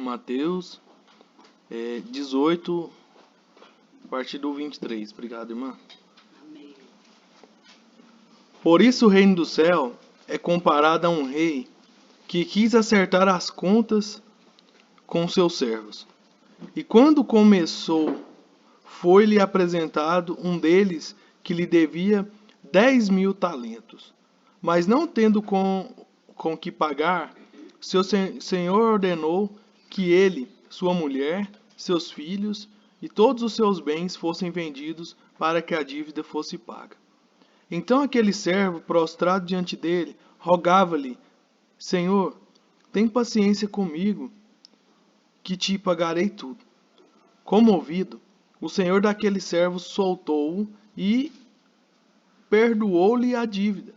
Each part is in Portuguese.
Mateus 18, a partir do 23. Obrigado, irmã. Amém. Por isso o reino do céu é comparado a um rei que quis acertar as contas com seus servos. E quando começou, foi-lhe apresentado um deles que lhe devia 10.000 talentos. Mas não tendo com que pagar, seu senhor ordenou que ele, sua mulher, seus filhos e todos os seus bens fossem vendidos para que a dívida fosse paga. Então aquele servo, prostrado diante dele, rogava-lhe: Senhor, tem paciência comigo, que te pagarei tudo. Comovido, o senhor daquele servo soltou-o e perdoou-lhe a dívida.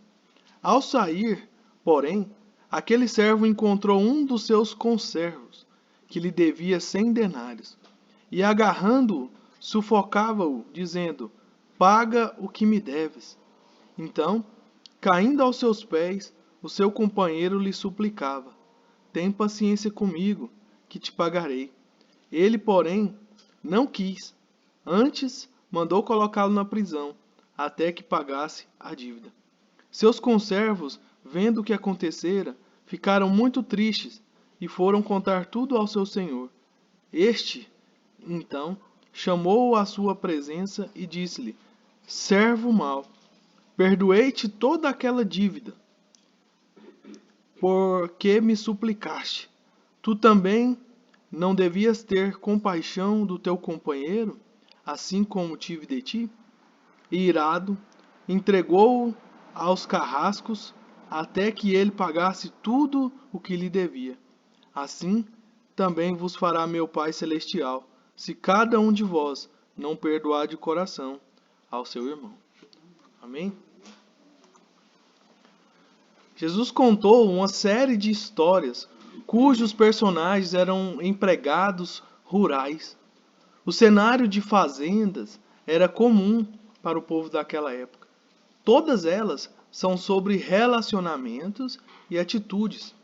Ao sair, porém, aquele servo encontrou um dos seus conservos, que lhe devia 100 denários, e agarrando-o, sufocava-o, dizendo: Paga o que me deves. Então, caindo aos seus pés, o seu companheiro lhe suplicava: Tem paciência comigo, que te pagarei. Ele, porém, não quis. Antes, mandou colocá-lo na prisão, até que pagasse a dívida. Seus conservos, vendo o que acontecera, ficaram muito tristes e foram contar tudo ao seu senhor. Este, então, chamou-o à sua presença e disse-lhe: Servo mau, perdoei-te toda aquela dívida, porque me suplicaste. Tu também não devias ter compaixão do teu companheiro, assim como tive de ti? E irado, entregou-o aos carrascos, até que ele pagasse tudo o que lhe devia. Assim também vos fará meu Pai Celestial, se cada um de vós não perdoar de coração ao seu irmão. Amém? Jesus contou uma série de histórias cujos personagens eram empregados rurais. O cenário de fazendas era comum para o povo daquela época. Todas elas são sobre relacionamentos e atitudes.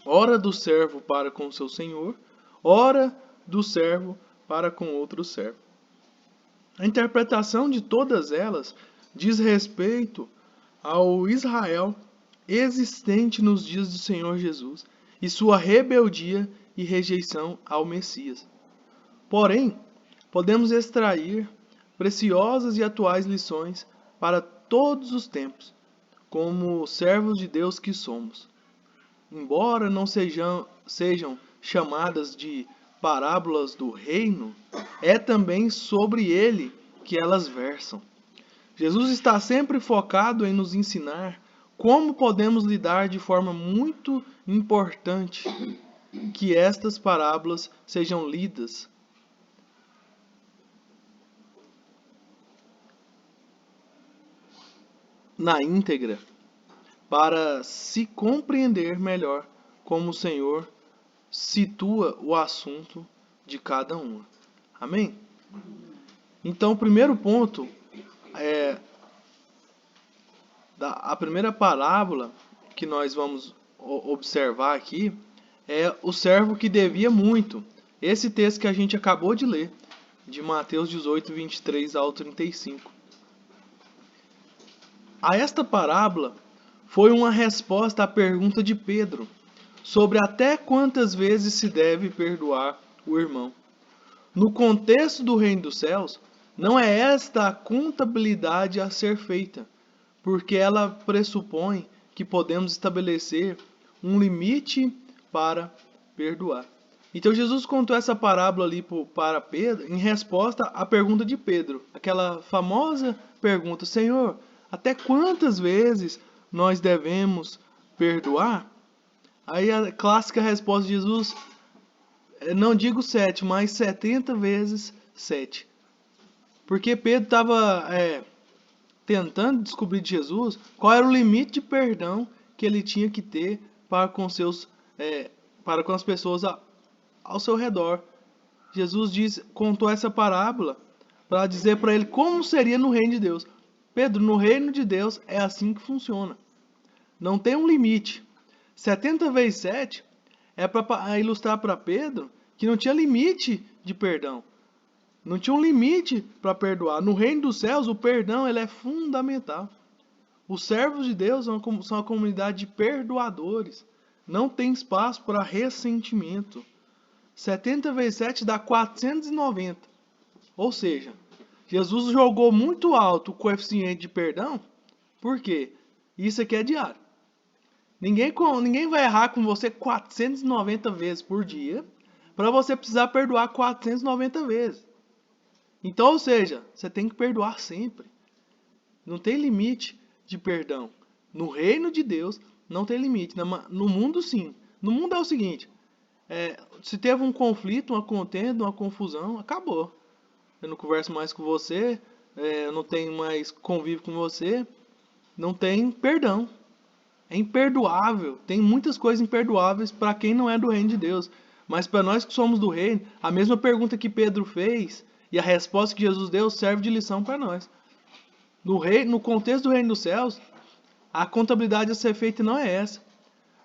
Ora do servo para com seu senhor, ora do servo para com outro servo. A interpretação de todas elas diz respeito ao Israel existente nos dias do Senhor Jesus e sua rebeldia e rejeição ao Messias. Porém, podemos extrair preciosas e atuais lições para todos os tempos, como servos de Deus que somos. Embora não sejam chamadas de parábolas do reino, é também sobre ele que elas versam. Jesus está sempre focado em nos ensinar como podemos lidar de forma muito importante que estas parábolas sejam lidas na íntegra para se compreender melhor como o Senhor situa o assunto de cada uma. Amém? Então, o primeiro ponto a primeira parábola que nós vamos observar aqui é o servo que devia muito. Esse texto que a gente acabou de ler, de Mateus 18, 23 ao 35. A esta parábola foi uma resposta à pergunta de Pedro sobre até quantas vezes se deve perdoar o irmão. No contexto do reino dos céus, não é esta a contabilidade a ser feita, porque ela pressupõe que podemos estabelecer um limite para perdoar. Então Jesus contou essa parábola ali para Pedro em resposta à pergunta de Pedro, aquela famosa pergunta: Senhor, até quantas vezes nós devemos perdoar? Aí a clássica resposta de Jesus: não digo 7, mas 70 vezes 7. Porque Pedro estava tentando descobrir de Jesus qual era o limite de perdão que ele tinha que ter para com as pessoas ao seu redor. Jesus contou essa parábola para dizer para ele como seria no reino de Deus. Pedro, no reino de Deus é assim que funciona. Não tem um limite. 70 vezes 7 É para ilustrar para Pedro que não tinha limite de perdão. Não tinha um limite para perdoar. No reino dos céus, o perdão ele é fundamental. Os servos de Deus são a comunidade de perdoadores. Não tem espaço para ressentimento. 70 vezes 7 dá 490. Ou seja, Jesus jogou muito alto o coeficiente de perdão. Por quê? Isso aqui é diário. Ninguém vai errar com você 490 vezes por dia para você precisar perdoar 490 vezes. Então, ou seja, você tem que perdoar sempre. Não tem limite de perdão. No reino de Deus, não tem limite. No mundo, sim. No mundo é o seguinte. Se teve um conflito, uma contenda, uma confusão, acabou. Eu não converso mais com você, eu não tenho mais convívio com você. Não tem perdão. É imperdoável. Tem muitas coisas imperdoáveis para quem não é do reino de Deus. Mas para nós que somos do reino, a mesma pergunta que Pedro fez e a resposta que Jesus deu serve de lição para nós. No contexto do reino dos céus, a contabilidade a ser feita não é essa.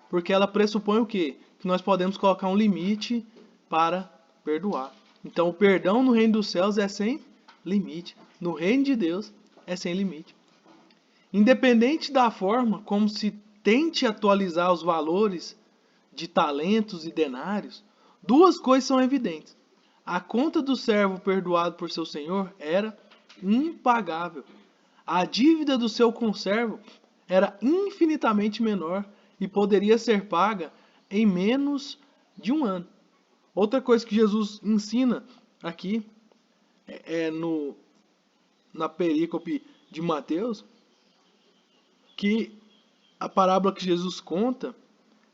Porque ela pressupõe o quê? Que nós podemos colocar um limite para perdoar. Então o perdão no reino dos céus é sem limite. No reino de Deus é sem limite. Independente da forma como se tente atualizar os valores de talentos e denários, duas coisas são evidentes. A conta do servo perdoado por seu senhor era impagável. A dívida do seu conservo era infinitamente menor e poderia ser paga em menos de um ano. Outra coisa que Jesus ensina aqui na perícope de Mateus, que a parábola que Jesus conta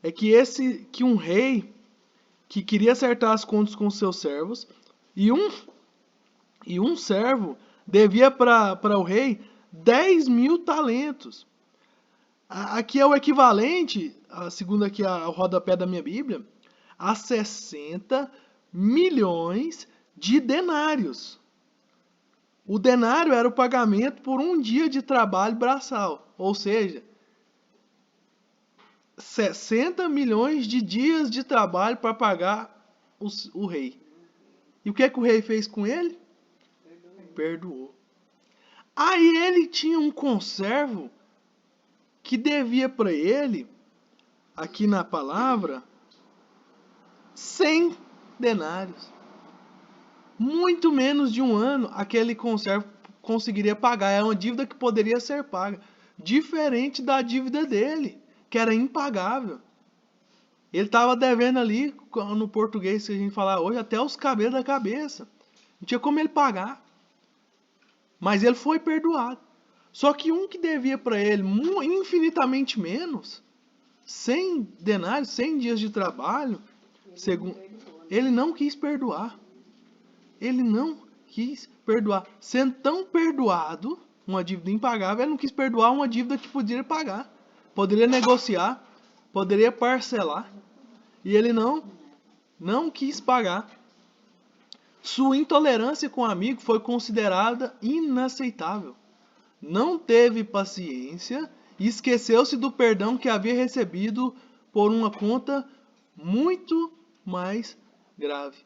é que um rei que queria acertar as contas com seus servos e um servo devia para o rei 10.000 talentos. Aqui é o equivalente, segundo aqui o rodapé da minha Bíblia, a 60 milhões de denários. O denário era o pagamento por um dia de trabalho braçal, ou seja, 60 milhões de dias de trabalho para pagar o rei. E o que o rei fez com ele? Perdoou. Aí ele tinha um conservo que devia para ele, aqui na palavra, 100 denários. Muito menos de um ano aquele conservo conseguiria pagar. É uma dívida que poderia ser paga. Diferente da dívida dele, que era impagável. Ele estava devendo ali, no português que a gente fala hoje, até os cabelos da cabeça. Não tinha como ele pagar. Mas ele foi perdoado. Só que um que devia para ele infinitamente menos, 100 denários, 100 dias de trabalho, ele não quis perdoar. Ele não quis perdoar. Sendo tão perdoado, uma dívida impagável, ele não quis perdoar uma dívida que poderia pagar. Poderia negociar, poderia parcelar. E ele não quis pagar. Sua intolerância com o amigo foi considerada inaceitável. Não teve paciência e esqueceu-se do perdão que havia recebido por uma conta muito mais grave.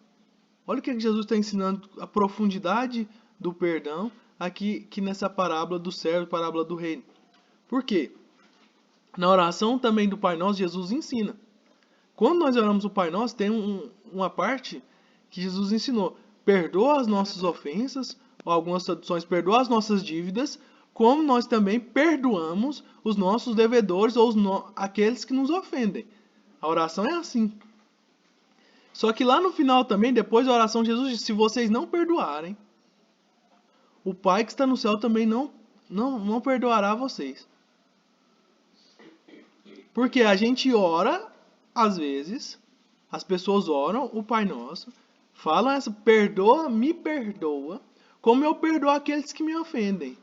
Olha o que Jesus está ensinando, a profundidade do perdão aqui nessa parábola do servo, parábola do reino. Por quê? Na oração também do Pai Nosso, Jesus ensina. Quando nós oramos o Pai Nosso, tem uma parte que Jesus ensinou. Perdoa as nossas ofensas, ou algumas traduções, perdoa as nossas dívidas, como nós também perdoamos os nossos devedores ou aqueles que nos ofendem. A oração é assim. Só que lá no final também, depois da oração, Jesus disse, se vocês não perdoarem, o Pai que está no céu também não perdoará vocês. Porque a gente ora, às vezes, as pessoas oram o Pai Nosso, falam essa, me perdoa, como eu perdoo aqueles que me ofendem.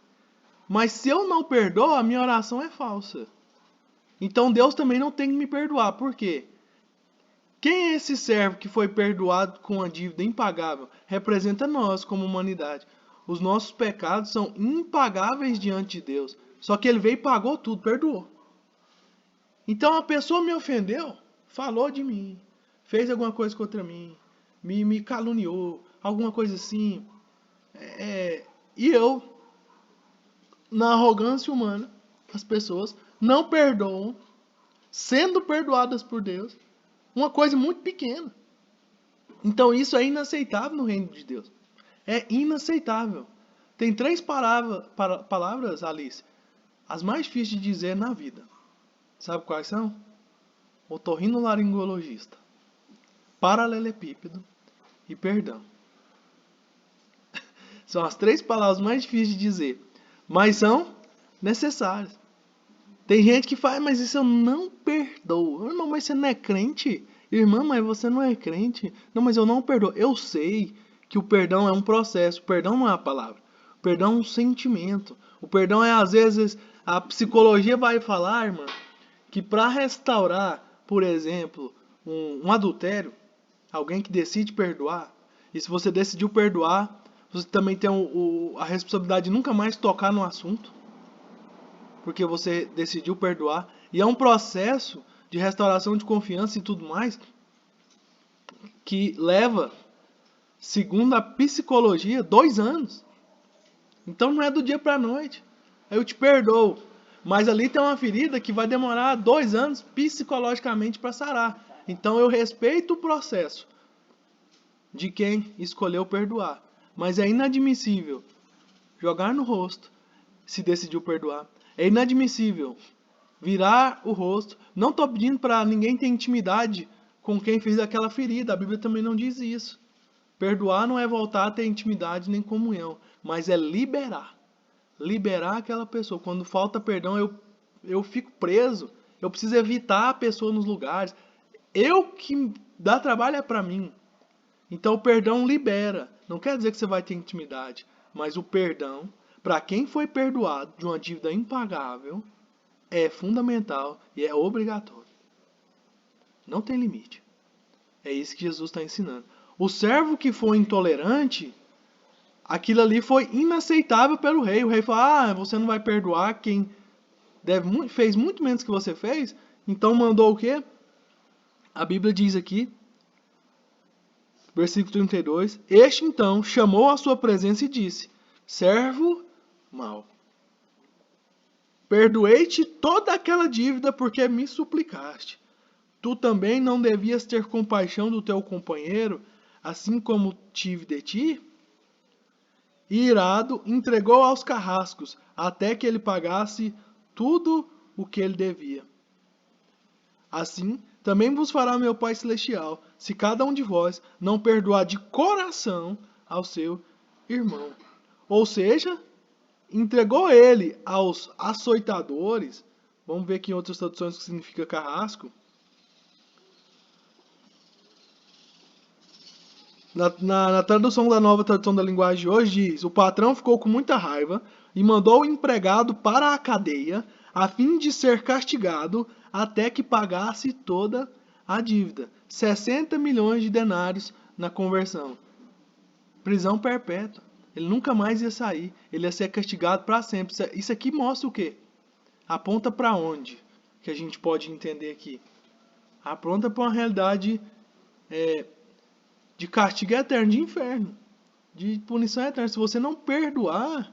Mas se eu não perdoo, a minha oração é falsa. Então Deus também não tem que me perdoar. Por quê? Quem é esse servo que foi perdoado com a dívida impagável? Representa nós como humanidade. Os nossos pecados são impagáveis diante de Deus. Só que ele veio e pagou tudo, perdoou. Então a pessoa me ofendeu, falou de mim, fez alguma coisa contra mim, me caluniou, alguma coisa assim, e eu, na arrogância humana, as pessoas não perdoam, sendo perdoadas por Deus, uma coisa muito pequena. Então isso é inaceitável no reino de Deus. É inaceitável. Tem 3 palavras, Alice, as mais difíceis de dizer na vida. Sabe quais são? Otorrinolaringologista, paralelepípedo e perdão. São as 3 palavras mais difíceis de dizer, mas são necessárias. Tem gente que fala, mas isso eu não perdoo. Irmão, mas você não é crente? Irmã, mas você não é crente? Não, mas eu não perdoo. Eu sei que o perdão é um processo. O perdão não é a palavra. O perdão é um sentimento. O perdão é, às vezes, a psicologia vai falar, irmã, que para restaurar, por exemplo, um adultério, alguém que decide perdoar, e se você decidiu perdoar, você também tem a responsabilidade de nunca mais tocar no assunto, porque você decidiu perdoar. E é um processo de restauração de confiança e tudo mais que leva, segundo a psicologia, 2 anos. Então não é do dia para a noite. Eu te perdoo, mas ali tem uma ferida que vai demorar 2 anos psicologicamente para sarar. Então eu respeito o processo de quem escolheu perdoar, mas é inadmissível jogar no rosto se decidiu perdoar. É inadmissível virar o rosto. Não estou pedindo para ninguém ter intimidade com quem fez aquela ferida. A Bíblia também não diz isso. Perdoar não é voltar a ter intimidade nem comunhão, mas é liberar. Liberar aquela pessoa. Quando falta perdão, eu fico preso. Eu preciso evitar a pessoa nos lugares. Eu que dá trabalho é para mim. Então o perdão libera. Não quer dizer que você vai ter intimidade, mas o perdão, para quem foi perdoado de uma dívida impagável, é fundamental e é obrigatório. Não tem limite. É isso que Jesus está ensinando. O servo que foi intolerante, aquilo ali foi inaceitável pelo rei. O rei falou, você não vai perdoar quem fez muito menos que você fez? Então mandou o quê? A Bíblia diz aqui, versículo 32, este então chamou à sua presença e disse, servo mau, perdoei-te toda aquela dívida porque me suplicaste. Tu também não devias ter compaixão do teu companheiro, assim como tive de ti? E irado, entregou aos carrascos, até que ele pagasse tudo o que ele devia. Assim, também vos fará meu Pai Celestial, se cada um de vós não perdoar de coração ao seu irmão. Ou seja, entregou ele aos açoitadores. Vamos ver aqui em outras traduções o que significa carrasco. Na tradução da nova tradução da linguagem de hoje diz, o patrão ficou com muita raiva e mandou o empregado para a cadeia a fim de ser castigado até que pagasse toda a dívida. 60 milhões de denários na conversão. Prisão perpétua. Ele nunca mais ia sair. Ele ia ser castigado para sempre. Isso aqui mostra o quê? Aponta para onde? Que a gente pode entender aqui. Aponta para uma realidade de castigo eterno, de inferno, de punição eterna. Se você não perdoar,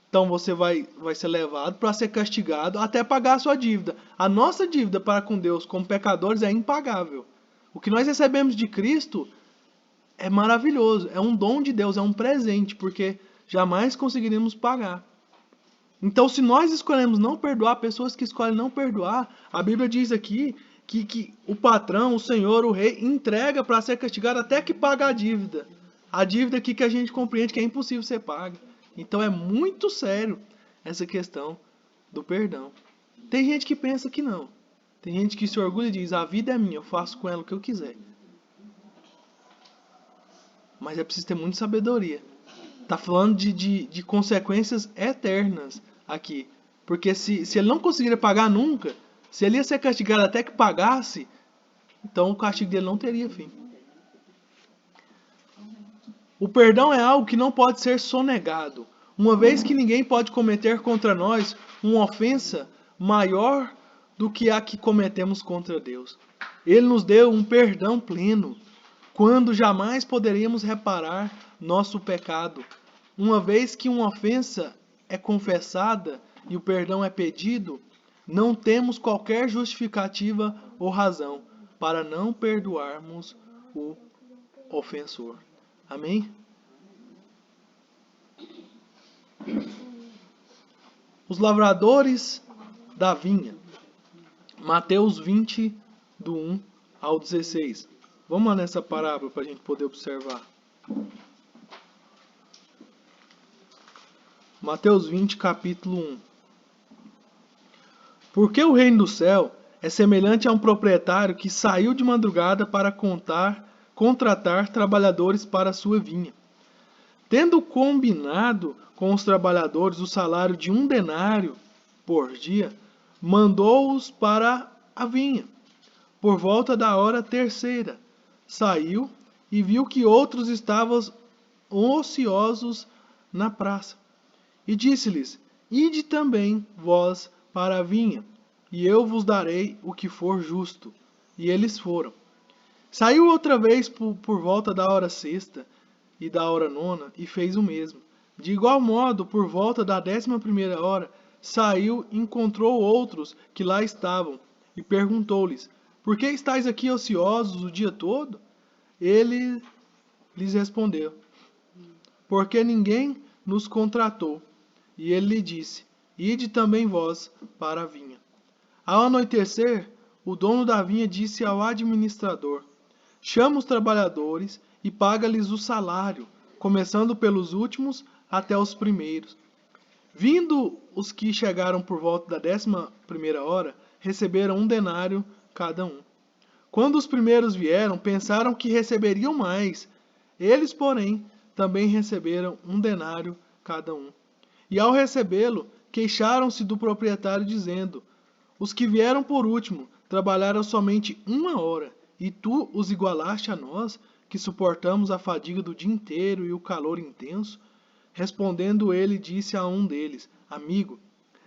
então você vai ser levado para ser castigado até pagar a sua dívida. A nossa dívida para com Deus como pecadores é impagável. O que nós recebemos de Cristo é maravilhoso, é um dom de Deus, é um presente, porque jamais conseguiremos pagar. Então, se nós escolhemos não perdoar, pessoas que escolhem não perdoar, a Bíblia diz aqui que o patrão, o senhor, o rei, entrega para ser castigado até que paga a dívida. A dívida aqui que a gente compreende que é impossível ser paga. Então é muito sério essa questão do perdão. Tem gente que pensa que não. Tem gente que se orgulha e diz, a vida é minha, eu faço com ela o que eu quiser. Mas é preciso ter muita sabedoria. Está falando de consequências eternas aqui. Porque se ele não conseguiria pagar nunca, se ele ia ser castigado até que pagasse, então o castigo dele não teria fim. O perdão é algo que não pode ser sonegado. Uma vez que ninguém pode cometer contra nós uma ofensa maior do que a que cometemos contra Deus. Ele nos deu um perdão pleno, quando jamais poderíamos reparar nosso pecado. Uma vez que uma ofensa é confessada e o perdão é pedido, não temos qualquer justificativa ou razão para não perdoarmos o ofensor. Amém? Os lavradores da vinha. Mateus 20, do 1 ao 16. Vamos lá nessa parábola para a gente poder observar. Mateus 20, capítulo 1. Porque o reino do céu é semelhante a um proprietário que saiu de madrugada para contratar trabalhadores para a sua vinha. Tendo combinado com os trabalhadores o salário de 1 denário por dia, mandou-os para a vinha. Por volta da hora terceira, saiu e viu que outros estavam ociosos na praça. E disse-lhes: Ide também vós para a vinha, e eu vos darei o que for justo. E eles foram. Saiu outra vez por volta da hora sexta e da hora nona, e fez o mesmo. De igual modo, por volta da 11ª hora, saiu e encontrou outros que lá estavam, e perguntou-lhes: Por que estáis aqui ociosos o dia todo? Ele lhes respondeu: Porque ninguém nos contratou. E ele lhe disse: Ide também vós para a vinha. Ao anoitecer, o dono da vinha disse ao administrador: Chama os trabalhadores e paga-lhes o salário, começando pelos últimos até os primeiros. Vindo os que chegaram por volta da 11ª hora, receberam 1 denário cada um. Quando os primeiros vieram, pensaram que receberiam mais. Eles, porém, também receberam 1 denário cada um. E ao recebê-lo, queixaram-se do proprietário, dizendo: Os que vieram por último trabalharam somente 1 hora, e tu os igualaste a nós, que suportamos a fadiga do dia inteiro e o calor intenso? Respondendo ele, disse a um deles: Amigo,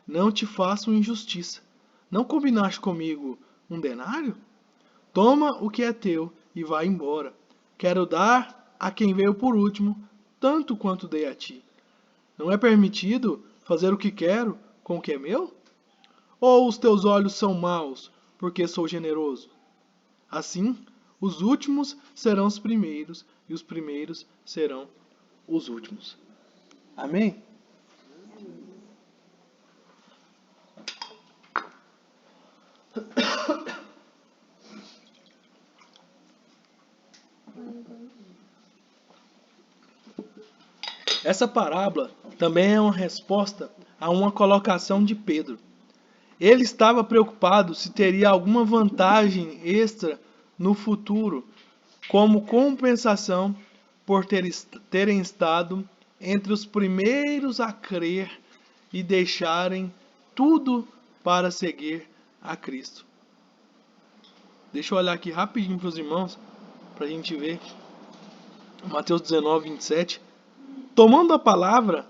não te faço injustiça. Não combinaste comigo 1 denário? Toma o que é teu e vai embora. Quero dar a quem veio por último tanto quanto dei a ti. Não é permitido fazer o que quero com o que é meu? Ou os teus olhos são maus, porque sou generoso? Assim, os últimos serão os primeiros, e os primeiros serão os últimos. Amém? Essa parábola também é uma resposta a uma colocação de Pedro. Ele estava preocupado se teria alguma vantagem extra no futuro, como compensação por terem estado entre os primeiros a crer e deixarem tudo para seguir a Cristo. Deixa eu olhar aqui rapidinho para os irmãos, para a gente ver. Mateus 19, 27. Tomando a palavra,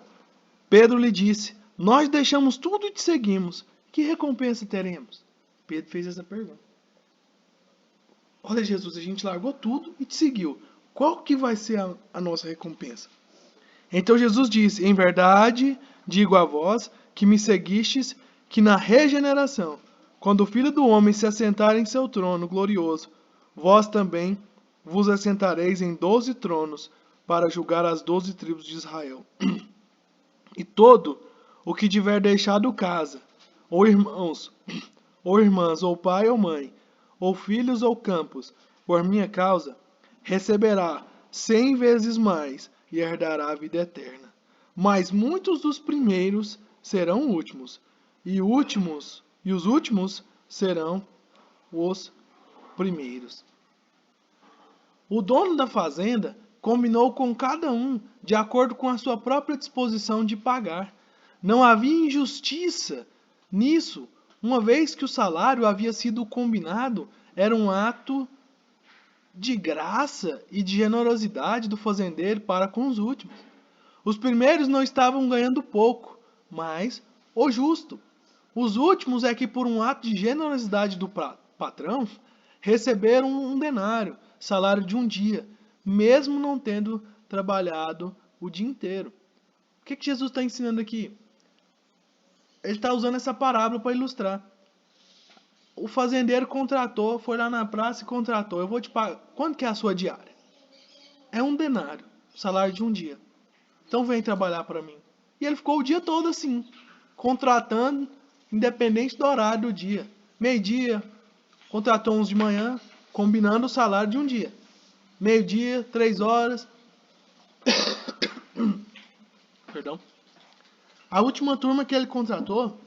Pedro lhe disse: Nós deixamos tudo e te seguimos. Que recompensa teremos? Pedro fez essa pergunta. Olha, Jesus, a gente largou tudo e te seguiu. Qual que vai ser a nossa recompensa? Então Jesus disse: Em verdade, digo a vós que me seguistes, que na regeneração, quando o Filho do Homem se assentar em seu trono glorioso, vós também vos assentareis em 12 tronos, para julgar as 12 tribos de Israel. E todo o que tiver deixado casa, ou irmãos, ou irmãs, ou pai ou mãe, ou filhos ou campos, por minha causa, receberá 100 vezes mais e herdará a vida eterna. Mas muitos dos primeiros serão últimos, e os últimos serão os primeiros. O dono da fazenda combinou com cada um de acordo com a sua própria disposição de pagar. Não havia injustiça nisso, uma vez que o salário havia sido combinado, era um ato de graça e de generosidade do fazendeiro para com os últimos. Os primeiros não estavam ganhando pouco, mas o justo. Os últimos é que, por um ato de generosidade do patrão, receberam um denário, salário de um dia, mesmo não tendo trabalhado o dia inteiro. O que Jesus está ensinando aqui? Ele está usando essa parábola para ilustrar. O fazendeiro contratou, foi lá na praça e contratou. Eu vou te pagar. Quanto que é a sua diária? É um denário, salário de um dia. Então vem trabalhar para mim. E ele ficou o dia todo assim, contratando, independente do horário do dia. Meio-dia, contratou uns de manhã, combinando o salário de um dia. Meio-dia, 3 horas. Perdão. A última turma que ele contratou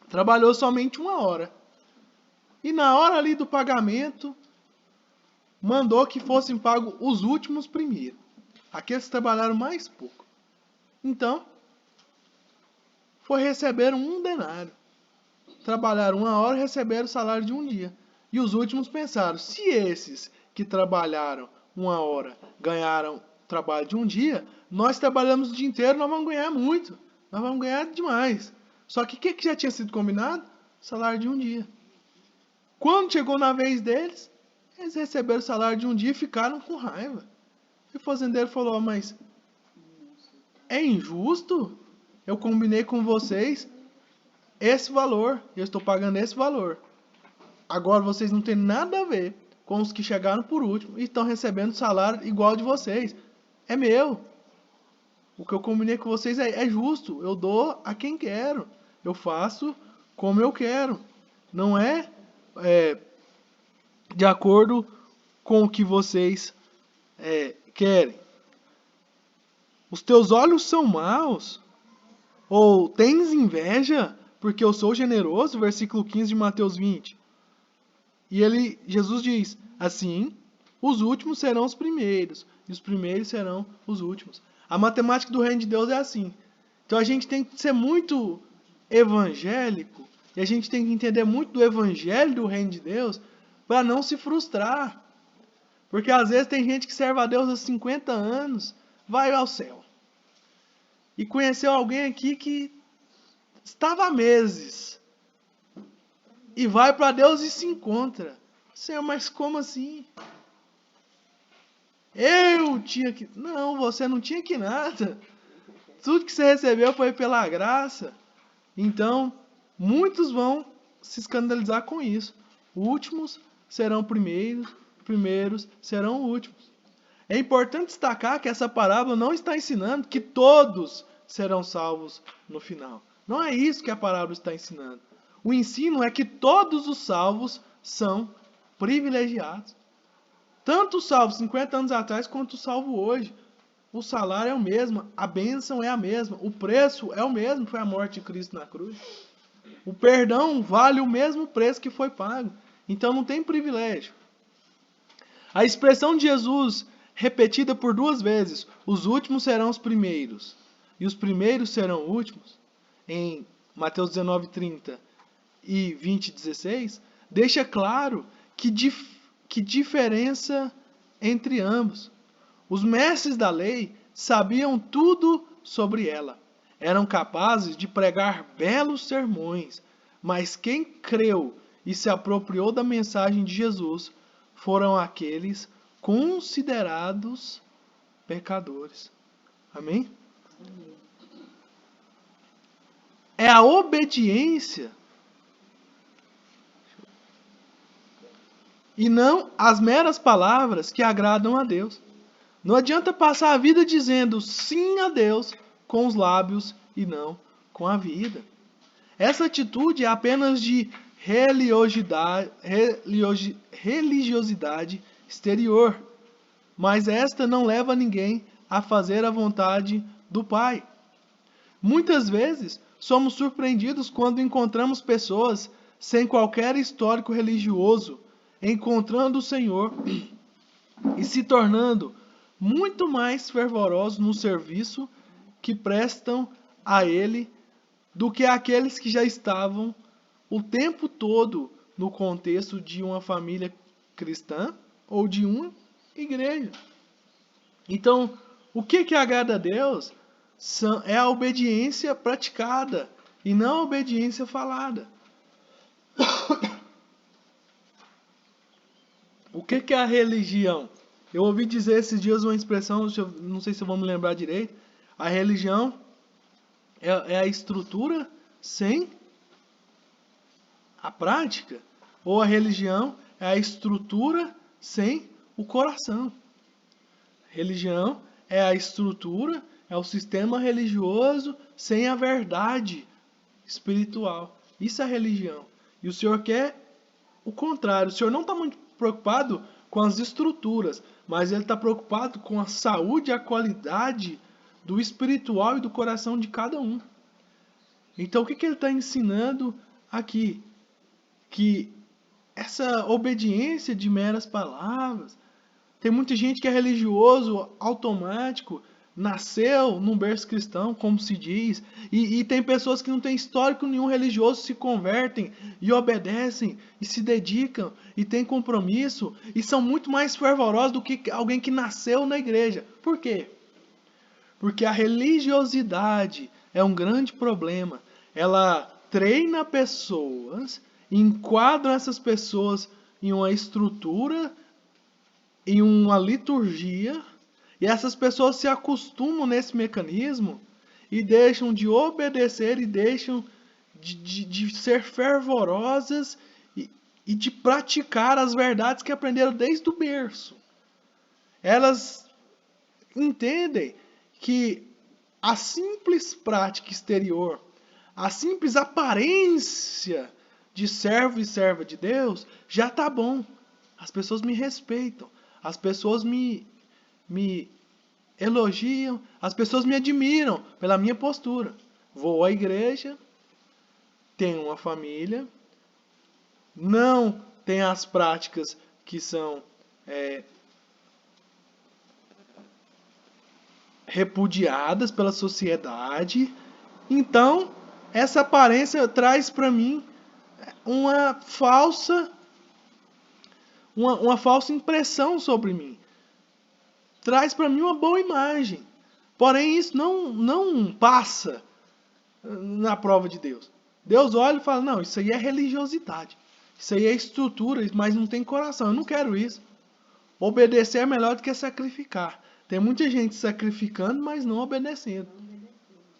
trabalhou somente 1 hora. E na hora ali do pagamento, mandou que fossem pagos os últimos primeiro. Aqueles que trabalharam mais pouco. Então, foi receber um denário. Trabalharam 1 hora e receberam o salário de um dia. E os últimos pensaram, se esses que trabalharam 1 hora ganharam trabalho de um dia, nós trabalhamos o dia inteiro, nós vamos ganhar muito. Nós vamos ganhar demais. Só que o que já tinha sido combinado? Salário de um dia. Quando chegou na vez deles, eles receberam o salário de um dia e ficaram com raiva. E o fazendeiro falou, mas é injusto? Eu combinei com vocês esse valor, eu estou pagando esse valor. Agora vocês não têm nada a ver com os que chegaram por último e estão recebendo salário igual de vocês. É meu. O que eu combinei com vocês é justo. Eu dou a quem quero. Eu faço como eu quero. Não é de acordo com o que vocês querem. Os teus olhos são maus? Ou tens inveja porque eu sou generoso? Versículo 15 de Mateus 20. E Jesus diz, assim, os últimos serão os primeiros, e os primeiros serão os últimos. A matemática do reino de Deus é assim. Então a gente tem que ser muito evangélico, e a gente tem que entender muito do evangelho do reino de Deus, para não se frustrar. Porque às vezes tem gente que serve a Deus há 50 anos, vai ao céu. E conheceu alguém aqui que estava há meses. E vai para Deus e se encontra. Senhor, mas como assim? Eu tinha que... Não, você não tinha que nada. Tudo que você recebeu foi pela graça. Então, muitos vão se escandalizar com isso. Últimos serão primeiros, primeiros serão últimos. É importante destacar que essa parábola não está ensinando que todos serão salvos no final. Não é isso que a parábola está ensinando. O ensino é que todos os salvos são privilegiados. Tanto o salvo 50 anos atrás quanto o salvo hoje. O salário é o mesmo, a bênção é a mesma, o preço é o mesmo, foi a morte de Cristo na cruz. O perdão vale o mesmo preço que foi pago. Então não tem privilégio. A expressão de Jesus, repetida por 2 vezes, os últimos serão os primeiros, e os primeiros serão últimos, em Mateus 19:30 e 20:16, deixa claro que diferença entre ambos. Os mestres da lei sabiam tudo sobre ela. Eram capazes de pregar belos sermões, mas quem creu e se apropriou da mensagem de Jesus foram aqueles considerados pecadores. Amém? É a obediência e não as meras palavras que agradam a Deus. Não adianta passar a vida dizendo sim a Deus com os lábios e não com a vida. Essa atitude é apenas de religiosidade exterior, mas esta não leva ninguém a fazer a vontade do Pai. Muitas vezes somos surpreendidos quando encontramos pessoas sem qualquer histórico religioso, encontrando o Senhor e se tornando muito mais fervorosos no serviço que prestam a Ele do que aqueles que já estavam o tempo todo no contexto de uma família cristã ou de uma igreja. Então, o que agrada a Deus é a obediência praticada e não a obediência falada. O que é a religião? Eu ouvi dizer esses dias uma expressão, não sei se eu vou me lembrar direito. A religião é a estrutura sem a prática. Ou a religião é a estrutura sem o coração. Religião é a estrutura, é o sistema religioso sem a verdade espiritual. Isso é religião. E o Senhor quer o contrário. O Senhor não está muito preocupado com as estruturas, mas Ele está preocupado com a saúde e a qualidade do espiritual e do coração de cada um. Então o que Ele está ensinando aqui? Que essa obediência de meras palavras, tem muita gente que é religioso, automático, nasceu num berço cristão, como se diz, e tem pessoas que não têm histórico nenhum religioso, se convertem e obedecem, e se dedicam, e têm compromisso, e são muito mais fervorosos do que alguém que nasceu na igreja. Por quê? Porque a religiosidade é um grande problema. Ela treina pessoas, enquadra essas pessoas em uma estrutura, em uma liturgia, e essas pessoas se acostumam nesse mecanismo e deixam de obedecer e deixam de ser fervorosas e de praticar as verdades que aprenderam desde o berço. Elas entendem que a simples prática exterior, a simples aparência de servo e serva de Deus já está bom. As pessoas me respeitam. As pessoas me elogiam, as pessoas me admiram pela minha postura. Vou à igreja, tenho uma família, não tenho as práticas que são repudiadas pela sociedade. Então, essa aparência traz para mim uma falsa impressão sobre mim. Traz para mim uma boa imagem. Porém, isso não passa na prova de Deus. Deus olha e fala, não, isso aí é religiosidade. Isso aí é estrutura, mas não tem coração. Eu não quero isso. Obedecer é melhor do que sacrificar. Tem muita gente sacrificando, mas não obedecendo.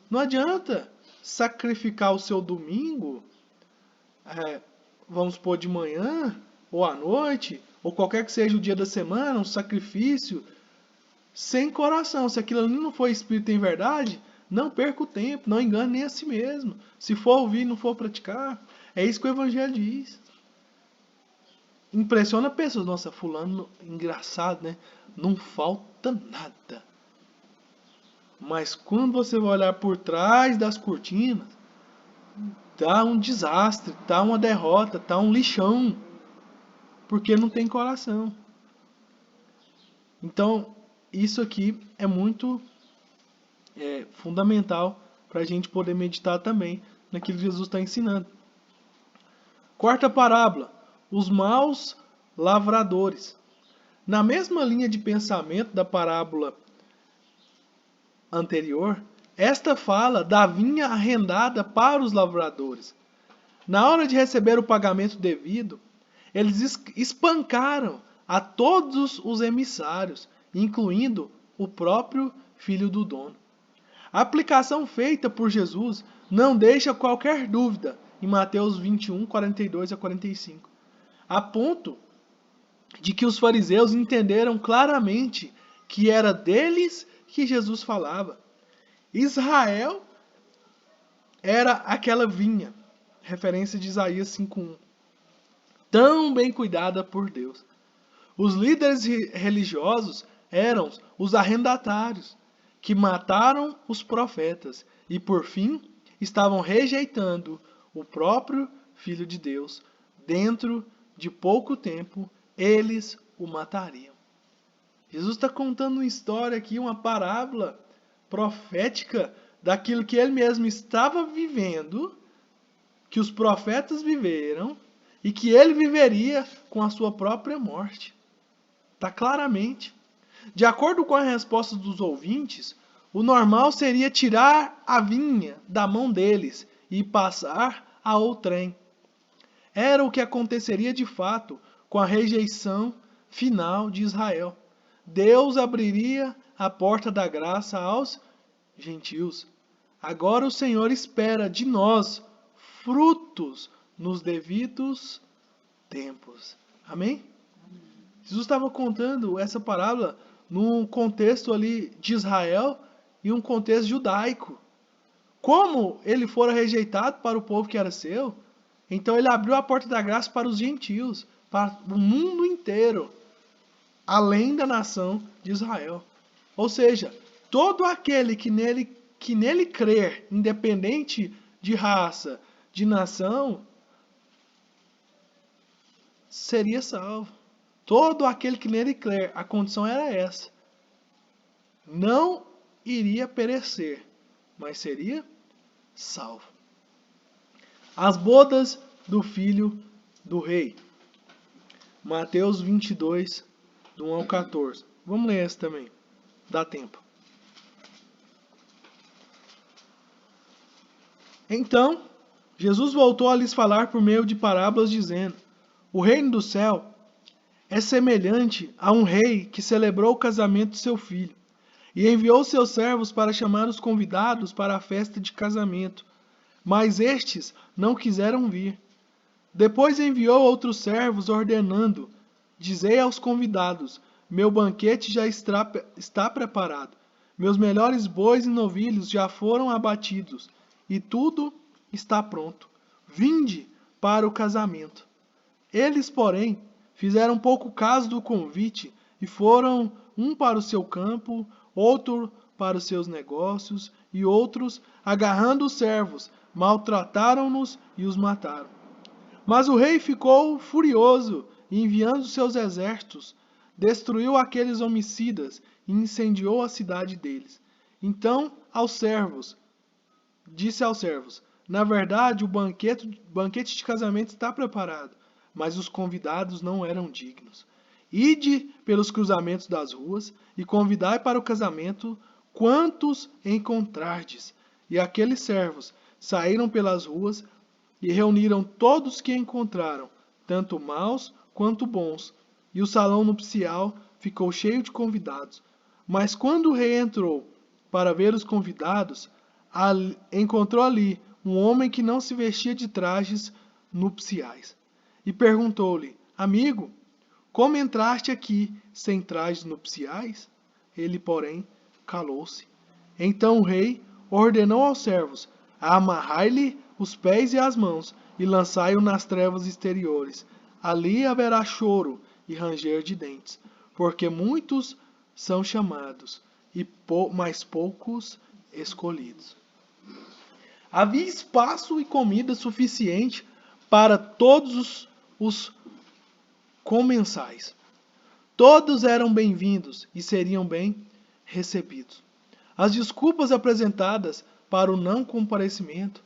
Não adianta sacrificar o seu domingo, vamos supor, de manhã, ou à noite, ou qualquer que seja o dia da semana, um sacrifício, sem coração. Se aquilo ali não for espírito em verdade, não perca o tempo, não engane nem a si mesmo. Se for ouvir e não for praticar, é isso que o Evangelho diz. Impressiona pessoas, nossa, fulano, engraçado, né? Não falta nada. Mas quando você vai olhar por trás das cortinas, tá um desastre, tá uma derrota, tá um lixão. Porque não tem coração. Então, isso aqui é muito fundamental para a gente poder meditar também naquilo que Jesus está ensinando. Quarta parábola, os maus lavradores. Na mesma linha de pensamento da parábola anterior, esta fala da vinha arrendada para os lavradores. Na hora de receber o pagamento devido, eles espancaram a todos os emissários, incluindo o próprio filho do dono. A aplicação feita por Jesus não deixa qualquer dúvida em Mateus 21, 42 a 45, a ponto de que os fariseus entenderam claramente que era deles que Jesus falava. Israel era aquela vinha, referência de Isaías 5:1, tão bem cuidada por Deus. Os líderes religiosos eram os arrendatários, que mataram os profetas e, por fim, estavam rejeitando o próprio Filho de Deus. Dentro de pouco tempo, eles o matariam. Jesus está contando uma história aqui, uma parábola profética daquilo que ele mesmo estava vivendo, que os profetas viveram e que ele viveria com a sua própria morte. Está claramente. De acordo com a resposta dos ouvintes, o normal seria tirar a vinha da mão deles e passar a outrem. Era o que aconteceria de fato com a rejeição final de Israel. Deus abriria a porta da graça aos gentios. Agora o Senhor espera de nós frutos nos devidos tempos. Amém? Jesus estava contando essa parábola num contexto ali de Israel e um contexto judaico. Como ele fora rejeitado para o povo que era seu, então ele abriu a porta da graça para os gentios, para o mundo inteiro, além da nação de Israel. Ou seja, todo aquele que nele crer, independente de raça, de nação, seria salvo. Todo aquele que nele crer, a condição era essa. Não iria perecer, mas seria salvo. As bodas do filho do rei. Mateus 22, do 1 ao 14. Vamos ler esse também. Dá tempo. Então, Jesus voltou a lhes falar por meio de parábolas, dizendo: o reino do céu é semelhante a um rei que celebrou o casamento de seu filho e enviou seus servos para chamar os convidados para a festa de casamento. Mas estes não quiseram vir. Depois enviou outros servos, ordenando: dizei aos convidados: meu banquete já está preparado. Meus melhores bois e novilhos já foram abatidos, e tudo está pronto. Vinde para o casamento. Eles, porém, fizeram pouco caso do convite e foram um para o seu campo, outro para os seus negócios, e outros, agarrando os servos, maltrataram-nos e os mataram. Mas o rei ficou furioso e, enviando seus exércitos, destruiu aqueles homicidas e incendiou a cidade deles. Então, disse aos servos: na verdade, o banquete de casamento está preparado, mas os convidados não eram dignos. Ide pelos cruzamentos das ruas e convidai para o casamento quantos encontrardes. E aqueles servos saíram pelas ruas e reuniram todos que encontraram, tanto maus quanto bons. E o salão nupcial ficou cheio de convidados. Mas quando o rei entrou para ver os convidados, encontrou ali um homem que não se vestia de trajes nupciais. E perguntou-lhe: amigo, como entraste aqui sem trajes nupciais? Ele, porém, calou-se. Então o rei ordenou aos servos: amarrai-lhe os pés e as mãos e lançai-o nas trevas exteriores. Ali haverá choro e ranger de dentes, porque muitos são chamados, mas poucos escolhidos. Havia espaço e comida suficiente para todos os comensais. Todos eram bem-vindos e seriam bem recebidos. As desculpas apresentadas para o não comparecimento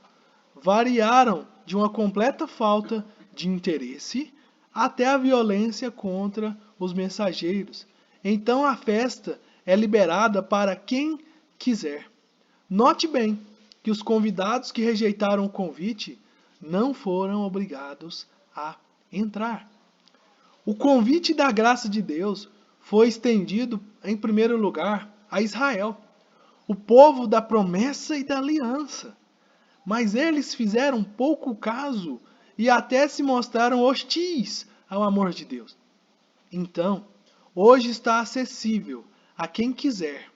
variaram de uma completa falta de interesse até a violência contra os mensageiros. Então a festa é liberada para quem quiser. Note bem que os convidados que rejeitaram o convite não foram obrigados a entrar. O convite da graça de Deus foi estendido, em primeiro lugar, a Israel, o povo da promessa e da aliança. Mas eles fizeram pouco caso e até se mostraram hostis ao amor de Deus. Então, hoje está acessível a quem quiser.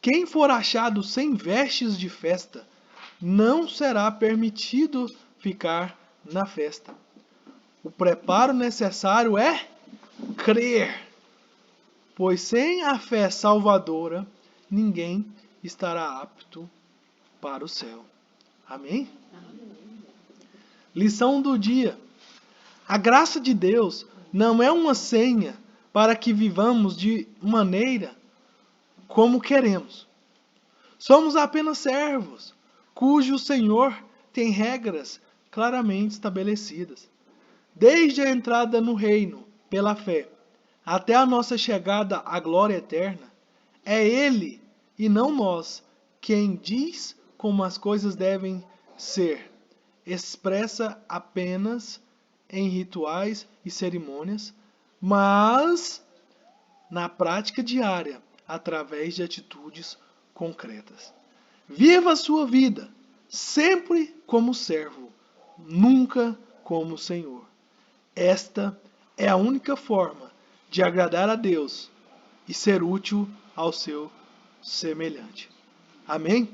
Quem for achado sem vestes de festa, não será permitido ficar na festa. O preparo necessário é crer, pois sem a fé salvadora, ninguém estará apto para o céu. Amém? Lição do dia. A graça de Deus não é uma senha para que vivamos de maneira como queremos. Somos apenas servos, cujo Senhor tem regras claramente estabelecidas. Desde a entrada no reino, pela fé, até a nossa chegada à glória eterna, é Ele, e não nós, quem diz como as coisas devem ser expressa apenas em rituais e cerimônias, mas na prática diária, através de atitudes concretas. Viva a sua vida sempre como servo, nunca como Senhor. Esta é a única forma de agradar a Deus e ser útil ao seu semelhante. Amém?